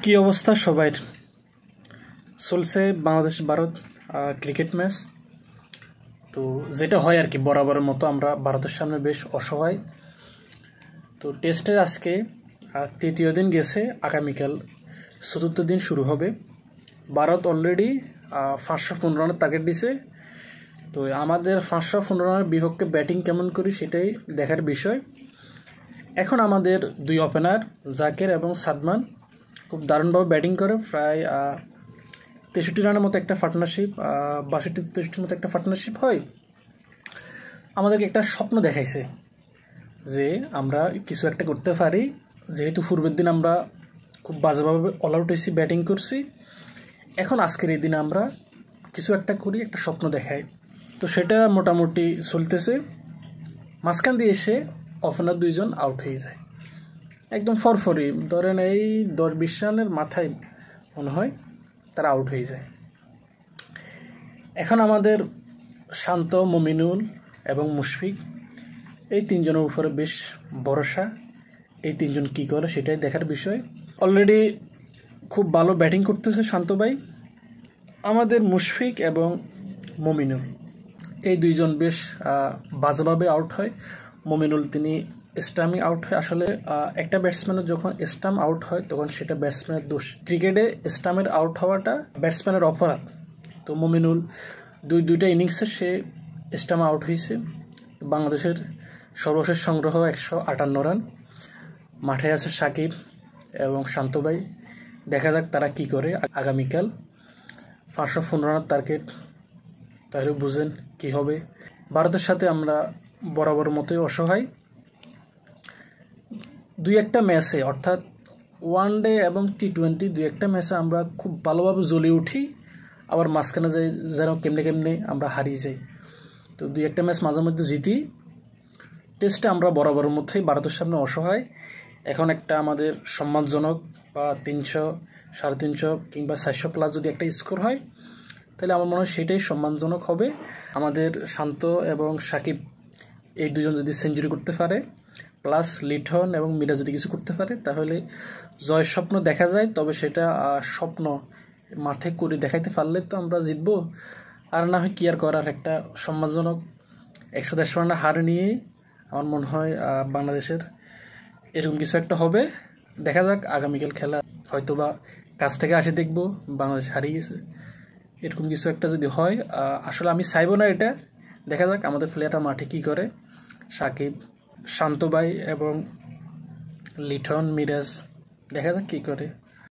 কি অবস্থা সবাই? চলছে বাংলাদেশ ভারত ক্রিকেট ম্যাচ। তো যেটা হয় আর কি, বরাবরের মতো আমরা ভারতের সামনে বেশ অসহায়। তো টেস্টের আজকে তৃতীয় দিন গেছে, আগামীকাল চতুর্থ দিন শুরু হবে। ভারত অলরেডি 515 রানের টার্গেট দিছে। তো আমাদের 515 রানের বিপক্ষে ব্যাটিং কেমন করি সেটাই দেখার বিষয়। এখন আমাদের দুই ওপেনার জাকের এবং সাদমান খুব দারুণভাবে ব্যাটিং করে। প্রায় 63 রানের মতো একটা পার্টনারশিপ, 62-63 মতো একটা পার্টনারশিপ হয়। আমাদেরকে একটা স্বপ্ন দেখাইছে যে আমরা কিছু একটা করতে পারি। যেহেতু পূর্বের দিন আমরা খুব বাজেভাবে অল আউট হয়েছি, ব্যাটিং করছি, এখন আজকের এই দিনে আমরা কিছু একটা করি, একটা স্বপ্ন দেখাই। তো সেটা মোটামুটি চলতেছে। মাঝখান দিয়ে এসে ওপেনার দুইজন আউট হয়ে যায় একদম ফরফরি, ধরেন এই 10-20 রানের মাথায় মনে হয় তারা আউট হয়ে যায়। এখন আমাদের শান্ত, মমিনুল এবং মুশফিক, এই তিনজনের উপরে বেশ ভরসা। এই তিনজন কি করে সেটাই দেখার বিষয়। অলরেডি খুব ভালো ব্যাটিং করতেছে শান্ত ভাই। আমাদের মুশফিক এবং মমিনুল এই দুইজন বেশ বাজেভাবে আউট হয়। মমিনুল তিনি স্টাম্পিং আউট হয়। আসলে একটা ব্যাটসম্যানের যখন স্টাম্প আউট হয় তখন সেটা ব্যাটসম্যানের দোষ। ক্রিকেটে স্টাম্পের আউট হওয়াটা ব্যাটসম্যানের অপরাধ। তো মমিনুল দুইটা ইনিংসে সে স্টাম্প আউট হয়েছে। বাংলাদেশের সর্বশেষ সংগ্রহ 158 রান। মাঠে আছে সাকিব এবং শান্ত ভাই। দেখা যাক তারা কি করে আগামীকাল। 515 রানের টার্গেট, তাহলে বুঝেন কি হবে। ভারতের সাথে আমরা বরাবর মতোই অসহায়। দুই একটা ম্যাচে, অর্থাৎ ওয়ান ডে এবং T20 দুই একটা ম্যাচে আমরা খুব ভালোভাবে জ্বলে উঠি, আবার মাঝখানে যাই যেন কেমনে আমরা হারিয়ে যাই। তো দুই একটা ম্যাচ মাঝে মধ্যে জিতি। টেস্টে আমরা বরাবরের মধ্যেই ভারতের সামনে অসহায়। এখন একটা আমাদের সম্মানজনক বা 300, 350 কিংবা 400 প্লাস যদি একটা স্কোর হয়, তাহলে আমার মনে হয় সেটাই সম্মানজনক হবে। আমাদের শান্ত এবং সাকিব এই দুজন যদি সেঞ্চুরি করতে পারে, প্লাস লিটন এবং মিরাজ যদি কিছু করতে পারে, তাহলে জয়ের স্বপ্ন দেখা যায়। তবে সেটা স্বপ্ন, মাঠে করে দেখাইতে পারলে তো আমরা জিতবো। আর না হয় কি আর করার, একটা সম্মানজনক 100-150 রানের হার নিয়ে আমার মনে হয় বাংলাদেশের এরকম কিছু একটা হবে। দেখা যাক আগামীকাল খেলা, হয়তোবা কাছ থেকে আসে দেখবো বাংলাদেশ হারিয়ে গেছে, এরকম কিছু একটা যদি হয়। আসলে আমি চাইবো না এটা। দেখা যাক আমাদের প্লেয়াররা মাঠে কি করে। সাকিব, শান্ত ভাই এবং লিটন, মিরাজ, দেখা যাক কি করে।